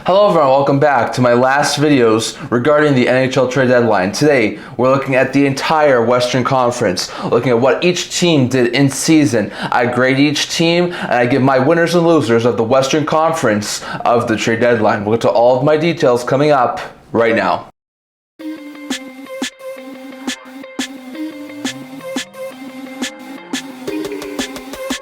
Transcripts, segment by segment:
Hello everyone, welcome back to my last videos regarding the NHL trade deadline. Today, we're looking at the entire Western Conference, looking at what each team did in season. I grade each team, and I give my winners and losers of the Western Conference of the trade deadline. We'll get to all of my details coming up right now.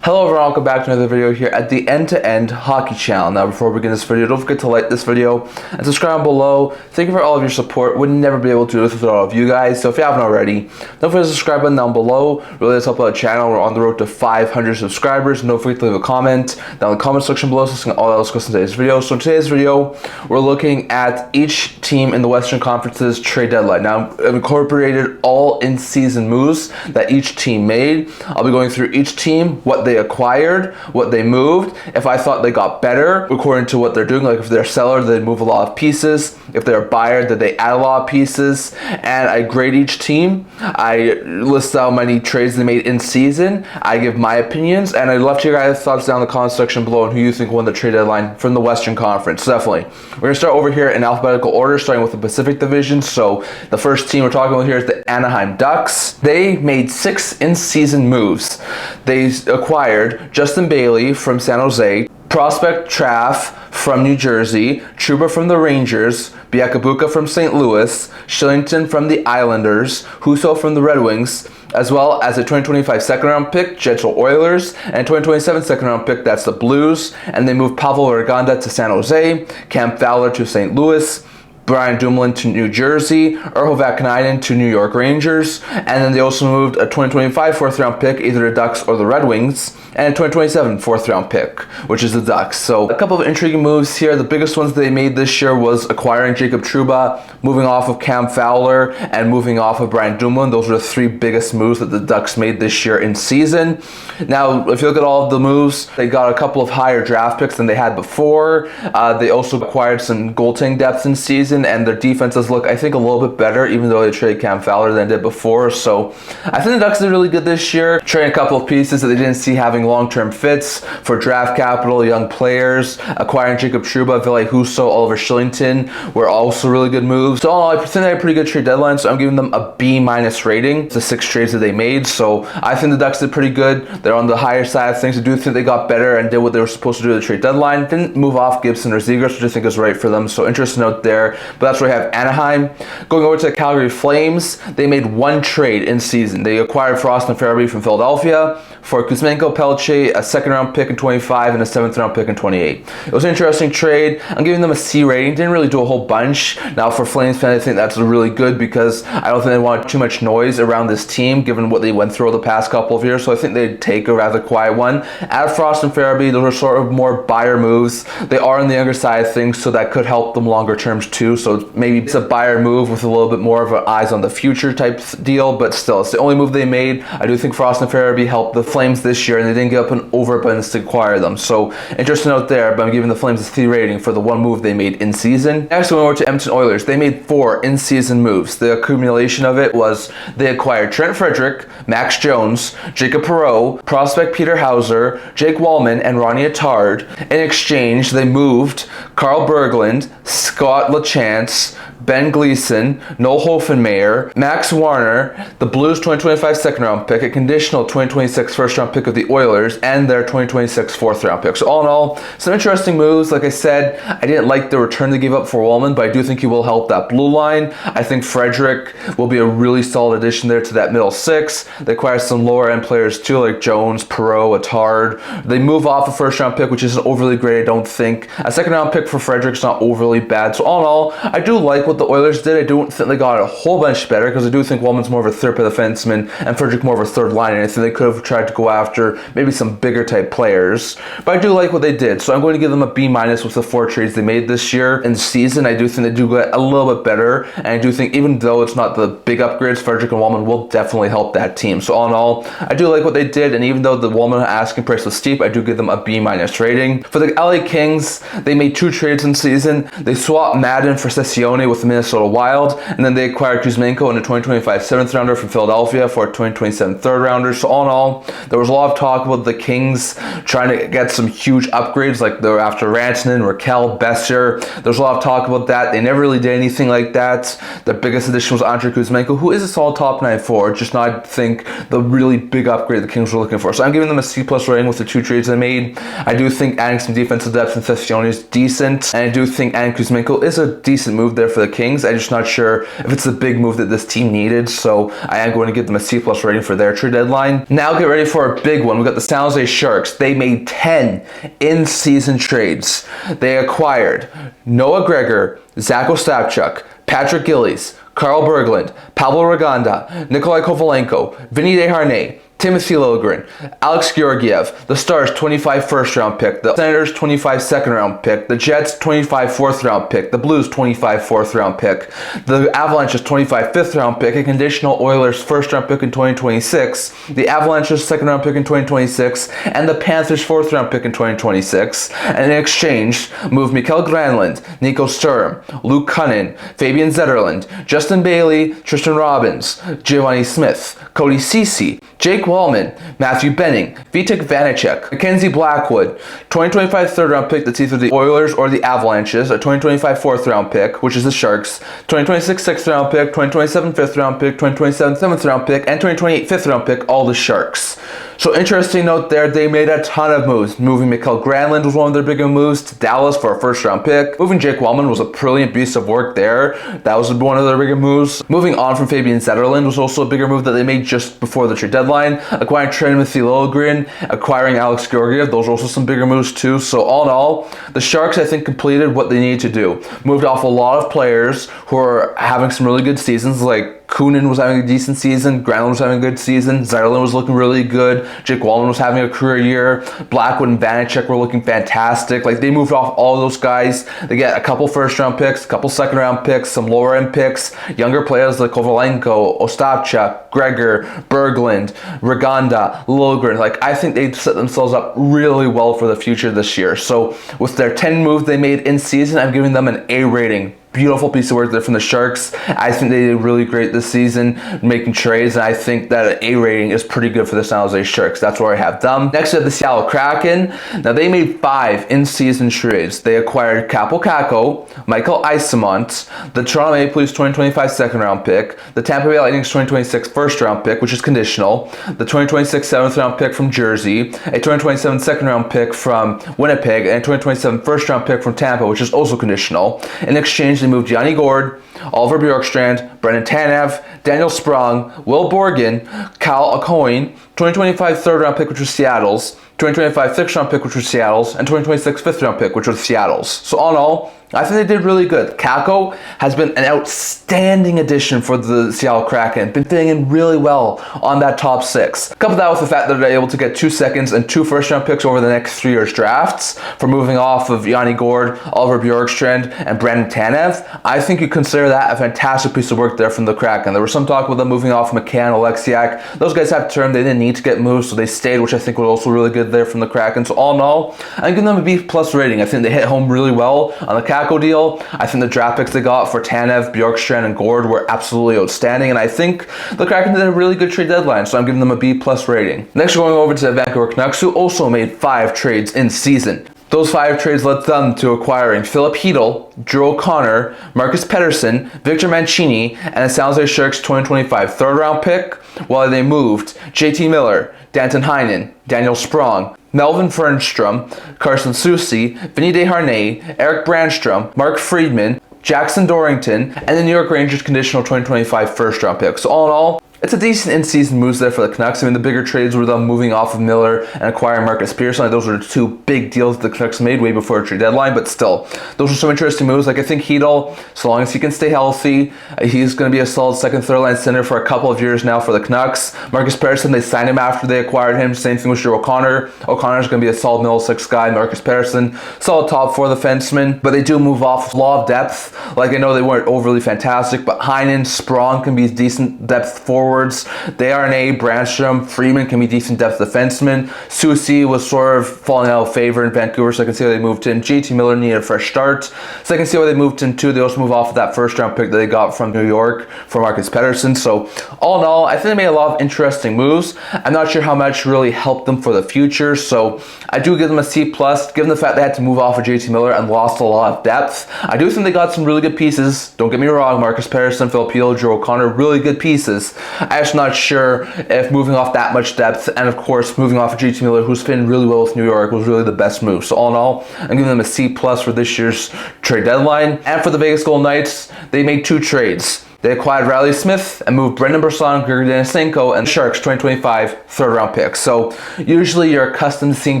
Hello everyone, welcome back to another video here at the End-to-End Hockey Channel. Now before we begin this video, don't forget to like this video and subscribe below. Thank you for all of your support. Would never be able to do this without all of you guys, so if you haven't already, don't forget to subscribe button down below. Really does help out the channel. We're on the road to 500 subscribers. Don't forget to leave a comment down in the comment section below so all else goes in today's video. So in today's video, we're looking at each team in the Western Conference's trade deadline. Now I've incorporated all in-season moves that each team made. I'll be going through each team, what they acquired, what they moved, if I thought they got better according to what they're doing. Like if they're a seller, they move a lot of pieces. If they're a buyer, did they add a lot of pieces? And I grade each team. I list out how many trades they made in season. I give my opinions, and I'd love to hear your guys' thoughts down in the comment section below on who you think won the trade deadline from the Western Conference. So definitely, we're gonna start over here in alphabetical order, starting with the Pacific Division. So the first team we're talking about here is the Anaheim Ducks. They made 6 in-season moves. They acquired Justin Bailey from San Jose, prospect Traff from New Jersey, Trouba from the Rangers, Biakabuka from St. Louis, Shillington from the Islanders, Husso from the Red Wings, as well as a 2025 second-round pick, Jets Oilers, and a 2027 second-round pick, that's the Blues. And they moved Pavel Reganda to San Jose, Cam Fowler to St. Louis, Brian Dumoulin to New Jersey, Urho Vaakanainen to New York Rangers, and then they also moved a 2025 fourth-round pick, either the Ducks or the Red Wings, and a 2027 fourth-round pick, which is the Ducks. So a couple of intriguing moves here. The biggest ones they made this year was acquiring Jacob Trouba, moving off of Cam Fowler, and moving off of Brian Dumoulin. Those were the 3 biggest moves that the Ducks made this year in season. Now, if you look at all of the moves, they got a couple of higher draft picks than they had before. They also acquired some goaltending depth in season, and their defenses look, I think, a little bit better, even though they traded Cam Fowler than they did before. So I think the Ducks did really good this year, trading a couple of pieces that they didn't see having long-term fits for draft capital, young players. Acquiring Jacob Trouba, Ville Husso, Oliver Shillington were also really good moves. So all in all, I think they had a pretty good trade deadline, so I'm giving them a B- rating. The 6 trades that they made, so I think the Ducks did pretty good. They're on the higher side of things. I do think they got better and did what they were supposed to do at the trade deadline. Didn't move off Gibson or Zegras, which I think is right for them, so interesting note there. But that's where I have Anaheim. Going over to the Calgary Flames, they made 1 trade in season. They acquired Frost and Farabee from Philadelphia for Kuzmenko, Pelche, a second-round pick in 25 and a 7th-round pick in 28. It was an interesting trade. I'm giving them a C rating. Didn't really do a whole bunch. Now for Flames fans, I think that's really good because I don't think they want too much noise around this team given what they went through the past couple of years, so I think they'd take a rather quiet one. Add Frost and Farabee, those are sort of more buyer moves. They are on the younger side of things, so that could help them longer terms too, so maybe it's a buyer move with a little bit more of an eyes on the future type deal, but still, it's the only move they made. I do think Frost and Farabee helped the Flames this year, and they didn't give up an overabundance to acquire them. So interesting note there, but I'm giving the Flames a C rating for the 1 move they made in season. Next, we went over to Edmonton Oilers. They made 4 in-season moves. The accumulation of it was they acquired Trent Frederic, Max Jones, Jacob Perreault, prospect Peter Hauser, Jake Walman, and Ronnie Attard. In exchange, they moved Carl Berglund, Scott LaChance, Ben Gleason, Noel Hoffenmayer, Max Warner, the Blues 2025 second-round pick, a conditional 2026 first-round pick of the Oilers, and their 2026 fourth-round pick. So all in all, some interesting moves. Like I said, I didn't like the return they gave up for Walman, but I do think he will help that blue line. I think Frederic will be a really solid addition there to that middle 6. They acquire some lower-end players too, like Jones, Perreault, Attard. They move off a first-round pick, which isn't overly great, I don't think. A second-round pick for Frederic's not overly bad. So all in all, I do like what the Oilers did. I don't think they got a whole bunch better because I do think Walman's more of a third defenseman and Frederic more of a third liner. And I think they could have tried to go after maybe some bigger type players. But I do like what they did. So I'm going to give them a B- with the 4 trades they made this year in the season. I do think they do get a little bit better. And I do think even though it's not the big upgrades, Frederic and Walman will definitely help that team. So all in all, I do like what they did. And even though the Walman asking price was steep, I do give them a B- rating. For the LA Kings, they made 2 trades in season. They swapped Madden for Sessione with the Minnesota Wild, and then they acquired Kuzmenko in a 2025 7th rounder from Philadelphia for a 2027 3rd rounder. So all in all, There was a lot of talk about the Kings trying to get some huge upgrades, like they're after Rantanen, Raquel, Besser. There's a lot of talk about that. They never really did anything like that. The biggest addition was Andrei Kuzmenko, who is a solid top 9 forward, just not, I think, the really big upgrade the Kings were looking for. So I'm giving them a C+ rating with the 2 trades they made. I do think adding some defensive depth in Thessaloniki is decent, and I do think adding Kuzmenko is a decent move there for the Kings. I'm just not sure if it's the big move that this team needed, so I am going to give them a C+ rating for their trade deadline. Now get ready for a big one. We've got the San Jose Sharks. They made 10 in-season trades. They acquired Noah Gregor, Zach Ostapchuk, Patrick Gillies, Carl Berglund, Pablo Reganda, Nikolai Kovalenko, Vinny Desharnais, Timothy Liljegren, Alex Georgiev, the Stars 25 first round pick, the Senators 25 second round pick, the Jets 25 fourth round pick, the Blues 25 fourth round pick, the Avalanche's 25 fifth round pick, a conditional Oilers first round pick in 2026, the Avalanche's second round pick in 2026, and the Panthers fourth round pick in 2026. And in exchange, moved Mikael Granlund, Nico Sturm, Luke Cunnin, Fabian Zetterlund, Justin Bailey, Tristan Robbins, Giovanni Smith, Cody Ceci, Jake Walman, Matthew Benning, Vitek Vanacek, Mackenzie Blackwood, 2025 third round pick that's either the Oilers or the Avalanches, a 2025 fourth round pick, which is the Sharks, 2026 sixth round pick, 2027 fifth round pick, 2027 seventh round pick, and 2028 fifth round pick, all the Sharks. So interesting note there, they made a ton of moves. Moving Mikael Granlund was one of their bigger moves to Dallas for a first round pick. Moving Jake Walman was a brilliant piece of work there. That was one of their bigger moves. Moving on from Fabian Zetterlund was also a bigger move that they made just before the trade deadline. Acquiring Timothy Liljegren, acquiring Alex Georgiev, those are also some bigger moves too. So all in all, the Sharks I think completed what they needed to do. Moved off a lot of players who are having some really good seasons, like Kunin was having a decent season, Granlund was having a good season, Zetterlund was looking really good, Jake Walman was having a career year, Blackwood and Vanacek were looking fantastic. Like, they moved off all those guys. They get a couple first round picks, a couple second round picks, some lower end picks, younger players like Kovalenko, Ostapchuk, Gregor, Berglund, Reganda, Liljegren. Like, I think they set themselves up really well for the future this year. So with their 10 moves they made in season, I'm giving them an A rating. Beautiful piece of work there from the Sharks. I think they did really great this season making trades, and I think that an A rating is pretty good for the San Jose Sharks. That's where I have them. Next, we have the Seattle Kraken. Now, they made 5 in-season trades. They acquired Kakko, Michael Eyssimont, the Toronto Maple Leafs 2025 second-round pick, the Tampa Bay Lightning's 2026 first-round pick, which is conditional, the 2026 seventh-round pick from Jersey, a 2027 second-round pick from Winnipeg, and a 2027 first-round pick from Tampa, which is also conditional. In exchange, they moved Yanni Gourde, Oliver Bjorkstrand, Brendan Tanev, Daniel Sprong, Will Borgen, Kyle Acoin, 2025 third round pick, which was Seattle's, 2025 sixth round pick, which was Seattle's, and 2026 fifth round pick, which was Seattle's. So all in all, I think they did really good. Kakko has been an outstanding addition for the Seattle Kraken. Been fitting in really well on that top 6. Couple that with the fact that they're able to get 2 seconds and 2 first round picks over the next 3 years drafts for moving off of Yanni Gourde, Oliver Bjorkstrand, and Brandon Tanev. I think you consider that a fantastic piece of work there from the Kraken. There was some talk about them moving off McCann, Alexiak. Those guys have term. They didn't need to get moved, so they stayed, which I think was also really good there from the Kraken. So all in all, I'm giving them a B+ rating. I think they hit home really well on the Kakko deal. I think the draft picks they got for Tanev, Bjorkstrand, and Gourde were absolutely outstanding, and I think the Kraken did a really good trade deadline, so I'm giving them a B+ rating. Next, we're going over to the Vancouver Canucks, who also made 5 trades in season. Those 5 trades led them to acquiring Philip Hedl, Drew O'Connor, Marcus Pettersson, Victor Mancini, and a San Jose Sharks 2025 third round pick, while they moved JT Miller, Danton Heinen, Daniel Sprong, Melvin Fernstrom, Carson Soucy, Vinny Desharnais, Eric Brandstrom, Mark Friedman, Jackson Dorrington, and the New York Rangers conditional 2025 first round pick. So all in all, it's a decent in-season moves there for the Canucks. I mean, the bigger trades were them moving off of Miller and acquiring Marcus Pearson. Like, those were the 2 big deals the Canucks made way before the trade deadline, but still, those are some interesting moves. Like, I think Hedl, so long as he can stay healthy, he's going to be a solid second, third line center for a couple of years now for the Canucks. Marcus Pearson, they signed him after they acquired him. Same thing with Drew O'Connor. O'Connor's going to be a solid middle 6 guy. Marcus Pearson, solid top 4 defenseman, but they do move off law of depth. Like, I know they weren't overly fantastic, but Heinen, Sprong can be decent depth forward. forwards. They are an A. Brandstrom, Freeman can be decent depth defensemen. Soucy was sort of falling out of favor in Vancouver, so I can see why they moved in. JT Miller needed a fresh start, so I can see why they moved in too. They also moved off of that first round pick that they got from New York for Marcus Pettersson. So all in all, I think they made a lot of interesting moves. I'm not sure how much really helped them for the future, so I do give them a C+, given the fact they had to move off of JT Miller and lost a lot of depth. I do think they got some really good pieces. Don't get me wrong, Marcus Pettersson, Phil Peel, Joe O'Connor, really good pieces. I'm just not sure if moving off that much depth, and of course moving off of JT Miller, who's fitting really well with New York, was really the best move. So all in all, I'm giving them a C+ for this year's trade deadline. And for the Vegas Golden Knights, they made 2 trades. They acquired Riley Smith and moved Brendan Brisson, Grigor Denisenko, and the Sharks 2025 third-round picks. So usually you're accustomed to seeing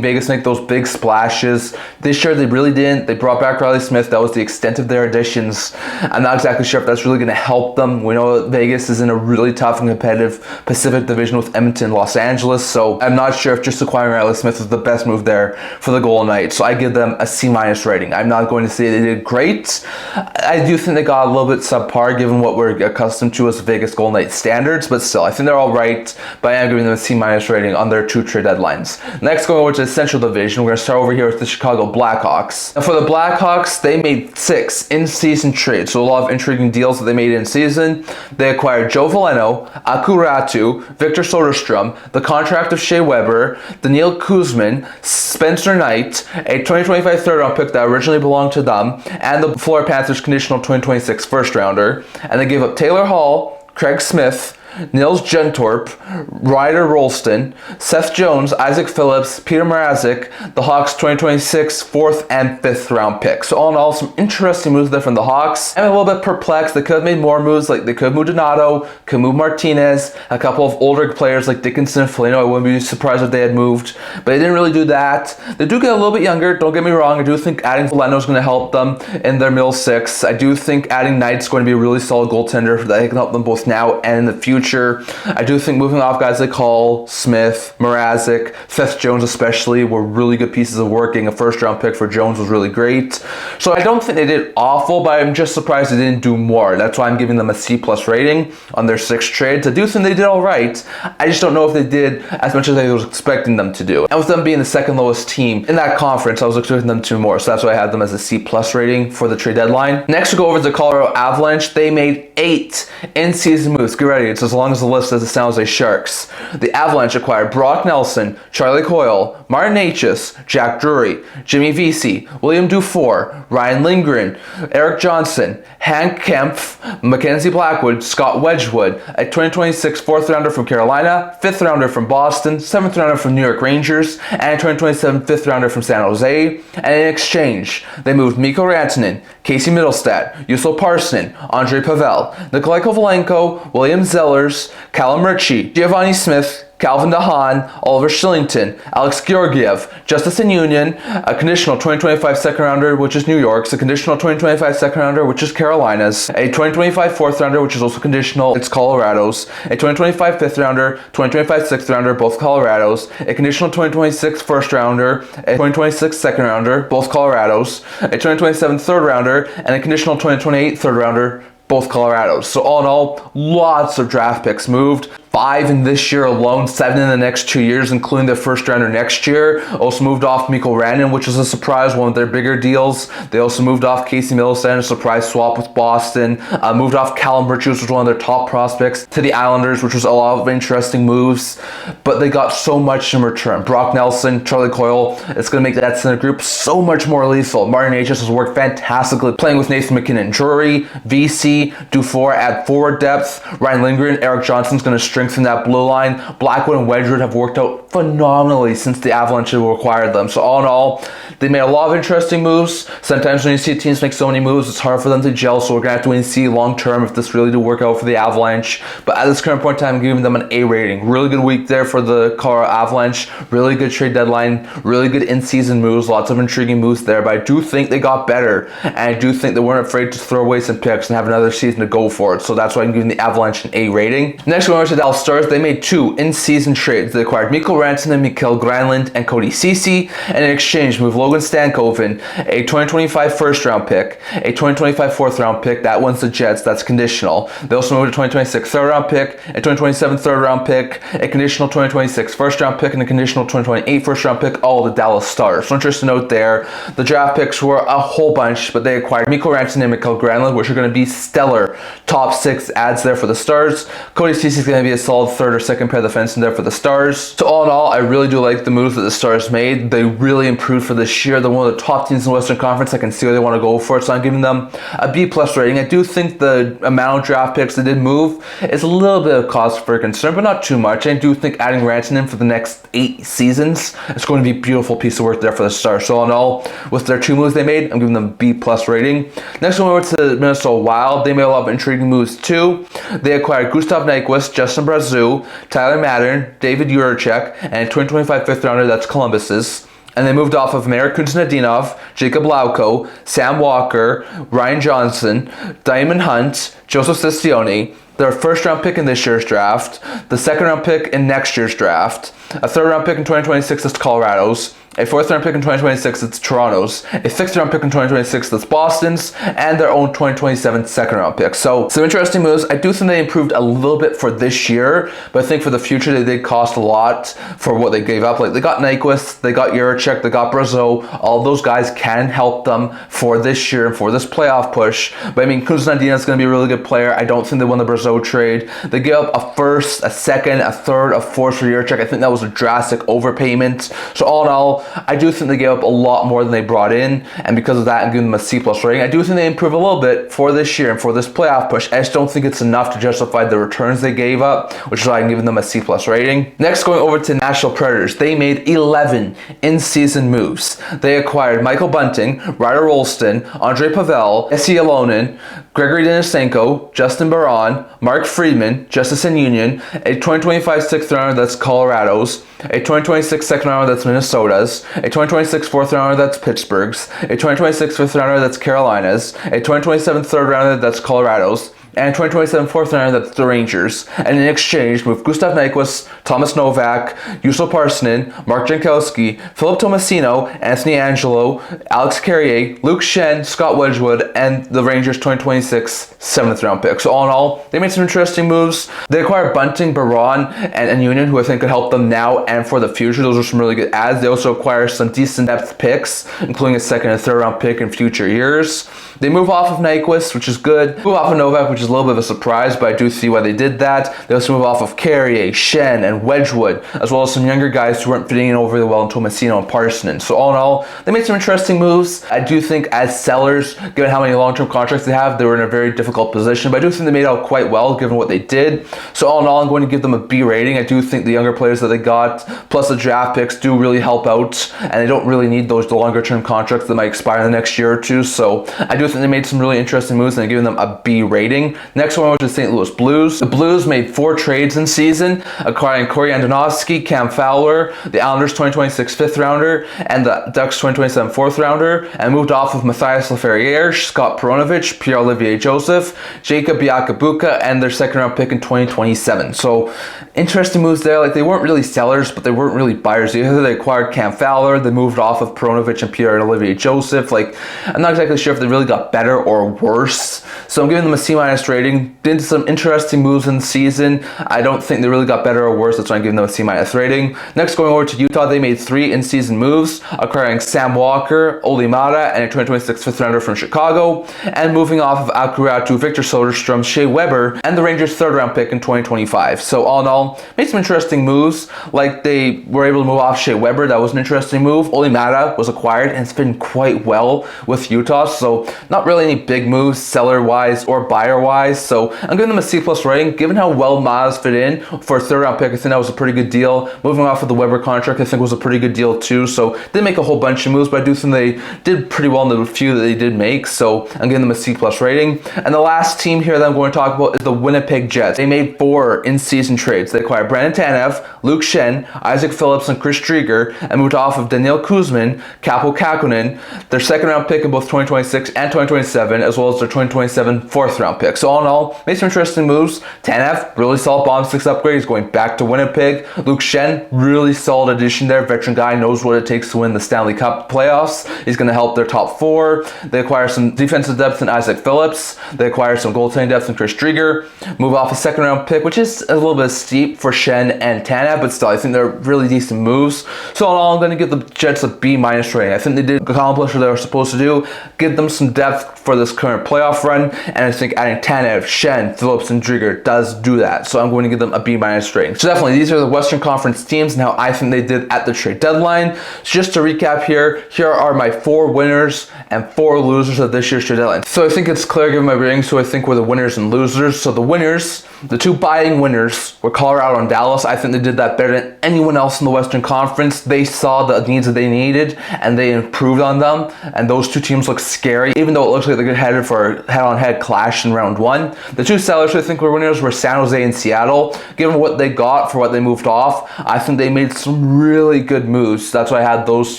Vegas make those big splashes. This year they really didn't. They brought back Riley Smith. That was the extent of their additions. I'm not exactly sure if that's really going to help them. We know that Vegas is in a really tough and competitive Pacific Division with Edmonton and Los Angeles. So I'm not sure if just acquiring Riley Smith was the best move there for the Golden Knights. So I give them a C- rating. I'm not going to say they did great. I do think they got a little bit subpar given what we're accustomed to as Vegas Golden Knights standards, but still, I think they're all right, but I am giving them a C- rating on their 2 trade deadlines. Next, going over to the Central Division, we're going to start over here with the Chicago Blackhawks. Now, for the Blackhawks, they made 6 in-season trades, so a lot of intriguing deals that they made in season. They acquired Joe Veleno, Aku Ratu, Victor Soderstrom, the contract of Shea Weber, Daniil Kuzmin, Spencer Knight, a 2025 third-round pick that originally belonged to them, and the Florida Panthers conditional 2026 first-rounder, and they gave up Taylor Hall, Craig Smith, Nils Gentorp, Ryder Rolston, Seth Jones, Isaac Phillips, Peter Mrazek, the Hawks 2026 4th and 5th round picks. So all in all, some interesting moves there from the Hawks. I'm a little bit perplexed. They could have made more moves, like they could have moved Donato, could move Martinez, a couple of older players like Dickinson and Foligno. I wouldn't be surprised if they had moved, but they didn't really do that. They do get a little bit younger, don't get me wrong. I do think adding Foligno is going to help them in their middle 6. I do think adding Knight's going to be a really solid goaltender that can help them both now and in the future. I do think moving off guys like Hall, Smith, Mrazek, Seth Jones especially were really good pieces of work. Getting a first-round pick for Jones was really great. So I don't think they did awful, but I'm just surprised they didn't do more. That's why I'm giving them a C+ rating on their 6 trades. I do think they did all right. I just don't know if they did as much as I was expecting them to do. And with them being the second lowest team in that conference, I was expecting them to do more. So that's why I had them as a C+ rating for the trade deadline. Next, we go over to the Colorado Avalanche. They made 8 in-season moves. Get ready. It's as long as the list as it sounds like Sharks. The Avalanche acquired Brock Nelson, Charlie Coyle, Martin Necas, Jack Drury, Jimmy Vesey, William Dufour, Ryan Lindgren, Eric Johnson, Hank Kempf, Mackenzie Blackwood, Scott Wedgwood, a 2026 4th rounder from Carolina, 5th rounder from Boston, 7th rounder from New York Rangers, and a 2027 5th rounder from San Jose. And in exchange, they moved Mikko Rantanen, Casey Middlestat, Juuso Parssinen, Andre Pavel, Nikolai Kovalenko, William Zellers, Callum Ritchie, Giovanni Smith, Calvin DeHaan, Oliver Shillington, Alex Georgiev, Justice in Union, a conditional 2025 second rounder, which is New York's, a conditional 2025 second rounder, which is Carolina's, a 2025 fourth rounder, which is also conditional, it's Colorado's, a 2025 fifth rounder, 2025 sixth rounder, both Colorado's, a conditional 2026 first rounder, a 2026 second rounder, both Colorado's, a 2027 third rounder, and a conditional 2028 third rounder, both Colorado's. So all in all, lots of draft picks moved. 5 in this year alone, 7 in the next 2 years, including their first rounder next year. Also moved off Mikko Rantanen, which was a surprise, one of their bigger deals. They also moved off Casey Middlestat, a surprise swap with Boston. Moved off Callum Ritchie, which was one of their top prospects, to the Islanders, which was a lot of interesting moves. But they got so much in return. Brock Nelson, Charlie Coyle, it's going to make that center group so much more lethal. Martin Necas has worked fantastically playing with Nathan McKinnon. Drury, VC, Dufour add forward depth. Ryan Lindgren, Eric Johnson's going to strengthen that blue line. Blackwood and Wedgwood have worked out phenomenally since the Avalanche have acquired them. So all in all, they made a lot of interesting moves. Sometimes when you see teams make so many moves, it's hard for them to gel, so we're going to have to wait and see long term if this really do work out for the Avalanche. But at this current point in time, I'm giving them an A rating. Really good week there for the Colorado Avalanche. Really good trade deadline. Really good in-season moves. Lots of intriguing moves there. But I do think they got better. And I do think they weren't afraid to throw away some picks and have another season to go for it. So that's why I'm giving the Avalanche an A rating. Next, we're going to Dallas Dallas Stars, they made 2 in-season trades. They acquired Rantanen and Granlund and Cody Soucy, and in exchange moved Logan Stankoven, a 2025 first-round pick, a 2025 fourth-round pick. That one's the Jets. That's conditional. They also moved a 2026 third-round pick, a 2027 third-round pick, a conditional 2026 first-round pick, and a conditional 2028 first-round pick, all the Dallas Stars. So interesting to note there, the draft picks were a whole bunch, but they acquired Rantanen and Granlund, which are going to be stellar top 6 adds there for the Stars. Cody Soucy is going to be a solid third or second pair of defensemen there for the Stars. So all in all, I really do like the moves that the Stars made. They really improved for this year. They're one of the top teams in the Western Conference. I can see where they want to go for it, so I'm giving them a B+ rating. I do think the amount of draft picks they did move is a little bit of cause for concern, but not too much. I do think adding Rantanen for the next 8 seasons is going to be a beautiful piece of work there for the Stars. So all in all, with their 2 moves they made, I'm giving them a B+ rating. Next one over to the Minnesota Wild. They made a lot of intriguing moves too. They acquired Gustav Nyquist, Justin Brazeau, Tyler Mattern, David Juracek, and a 2025 5th rounder that's Columbus's. And they moved off of Marek Kuznetsov, Jacob Lauko, Sam Walker, Ryan Johnson, Diamond Hunt, Joseph Sestioni, their first-round pick in this year's draft, the second-round pick in next year's draft, a third-round pick in 2026 that's Colorado's, a 4th-round pick in 2026 that's Toronto's, a 6th-round pick in 2026 that's Boston's, and their own 2027 second-round pick. So some interesting moves. I do think they improved a little bit for this year, but I think for the future they did cost a lot for what they gave up. Like they got Nyquist, they got Juracek, they got Brazeau. All those guys can help them for this year and for this playoff push. But I mean, Kuznetsov is going to be a really good player. I don't think they won the Brazeau trade. They gave up a first, a second, a third, a fourth for Juracek. I think that was a drastic overpayment. So all in all, I do think they gave up a lot more than they brought in, and because of that, I'm giving them a C+ rating. I do think they improve a little bit for this year and for this playoff push. I just don't think it's enough to justify the returns they gave up, which is why I'm giving them a C+ rating. Next, going over to Nashville Predators. They made 11 in-season moves. They acquired Michael Bunting, Ryder Rolston, Andre Pavel, Jesse Alonen, Gregory Denisenko, Justin Barron, Mark Friedman, Justice and Union, a 2025 6th rounder that's Colorado's, a 2026 second rounder that's Minnesota's, a 2026 4th rounder that's Pittsburgh's, a 2026 5th rounder that's Carolina's, a 2027 3rd rounder that's Colorado's, and 2027 4th rounder that's the Rangers. And in exchange, moved Gustav Nyquist, Thomas Novak, Juuso Parssinen, Mark Jankowski, Philip Tomasino, Anthony Angelo, Alex Carrier, Luke Schenn, Scott Wedgwood, and the Rangers 2026 7th round pick. So all in all, they made some interesting moves. They acquired Bunting, Barron, and Union, who I think could help them now and for the future. Those are some really good adds. They also acquired some decent depth picks, including a 2nd and 3rd round pick in future years. They move off of Nyquist, which is good. Move off of Novak, which is a little bit of a surprise, but I do see why they did that. They also move off of Carrier, Schenn, and Wedgwood, as well as some younger guys who weren't fitting in overly well in Tomasino and Parssinen. So all in all, they made some interesting moves. I do think as sellers, given how many long-term contracts they have, they were in a very difficult position, but I do think they made out quite well given what they did. So all in all, I'm going to give them a B rating. I do think the younger players that they got, plus the draft picks, do really help out, and they don't really need those longer-term contracts that might expire in the next year or two. So I do think they made some really interesting moves, and I'm giving them a B rating. Next one was the St. Louis Blues. The Blues made 4 trades in season, acquiring Corey Andonovski, Cam Fowler, the Islanders 2026 5th rounder, and the Ducks 2027 4th rounder, and moved off of Matthias Laferriere, Scott Peronovich, Pierre-Olivier Joseph, Jacob Biakabuka, and their 2nd round pick in 2027. So interesting moves there. Like they weren't really sellers, but they weren't really buyers either. They acquired Cam Fowler, they moved off of Peronovich and Pierre-Olivier Joseph. Like I'm not exactly sure if they really got better or worse. So I'm giving them a C- rating. Did some interesting moves in the season. I don't think they really got better or worse. That's why I'm giving them a C- rating. Next, going over to Utah, they made 3 in-season moves, acquiring Sam Walker, Oli Mata, and a 2026 5th rounder from Chicago, and moving off of Akuratu, Victor Soderstrom, Shea Weber, and the Rangers 3rd round pick in 2025. So all in all, made some interesting moves. Like they were able to move off Shea Weber. That was an interesting move. Oli Mata was acquired and it's been quite well with Utah. So not really any big moves seller-wise or buyer-wise. So I'm giving them a C+ rating. Given how well Maz fit in for a 3rd round pick, I think that was a pretty good deal. Moving off of the Weber contract, I think was a pretty good deal too. So they make a whole bunch of moves, but I do think they did pretty well in the few that they did make. So I'm giving them a C+ rating. And the last team here that I'm going to talk about is the Winnipeg Jets. They made 4 in-season trades. They acquired Brandon Tanev, Luke Schenn, Isaac Phillips, and Chris Drieger, and moved off of Daniil Kuzmin, Kaapo Kähkönen, their 2nd round pick in both 2026 and 2027, as well as their 2027 4th round pick. pick. So all in all, made some interesting moves. Tanev, really solid bottom six upgrade. He's going back to Winnipeg. Luke Schenn, really solid addition there. Veteran guy, knows what it takes to win the Stanley Cup playoffs. He's going to help their top four. They acquire some defensive depth in Isaac Phillips. They acquire some goaltending depth in Chris Drieger. Move off a second round pick, which is a little bit steep for Schenn and Tanev, but still, I think they're really decent moves. So all in all, I'm going to give the Jets a B- rating. I think they did accomplish what they were supposed to do. Give them some depth for this current playoff run, and I think adding Tanev, Schenn, Phillips, and Drieger does do that. So I'm going to give them a B- rating. So definitely, these are the Western Conference teams and how I think they did at the trade deadline. So just to recap here are my 4 winners and 4 losers of this year's trade deadline. So I think it's clear given my ratings, so I think we're the winners and losers. So the winners, the 2 buying winners, were Colorado and Dallas. I think they did that better than anyone else in the Western Conference. They saw the needs that they needed and they improved on them, and those 2 teams look scary, even though it looks like they're headed for a head-on-head clash in round 1. The 2 sellers who I think were winners were San Jose and Seattle. Given what they got for what they moved off, I think they made some really good moves. That's why I had those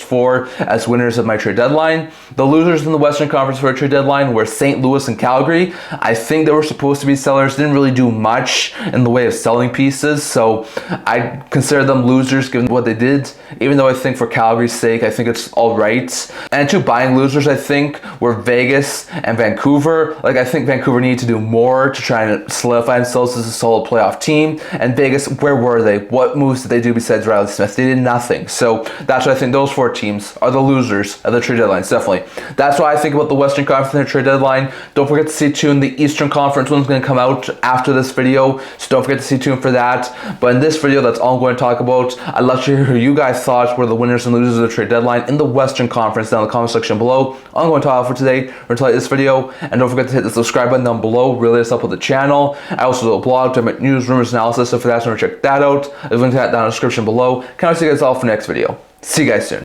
4 as winners of my trade deadline. The losers in the Western Conference for a trade deadline were St. Louis and Calgary. I think they were supposed to be sellers, didn't really do much in the way of selling pieces, so I consider them losers given what they did, even though I think for Calgary's sake, I think it's all right. And 2 buying losers, I think, were Vegas and Vancouver. Like, I think Vancouver needed to do more to try and solidify themselves as a solid playoff team. And Vegas, where were they? What moves did they do besides Riley Smith? They did nothing. So that's why I think those 4 teams are the losers of the trade deadlines, definitely. That's why I think about the Western Conference and the trade deadline. Don't forget to stay tuned. The Eastern Conference one's going to come out after this video, so don't forget to stay tuned for that. But in this video, that's all I'm going to talk about. I'd love to hear who you guys thought were the winners and losers of the trade deadline in the Western Conference down in the comment section below. All I'm going to talk about for today, or to like this video, and don't forget to hit the subscribe button down below. Really helps up with the channel. I also do a blog to make news, rumors, analysis, so if you guys want to check that out, I'll link to that down in the description below. Can I see you guys all for the next video. See you guys soon.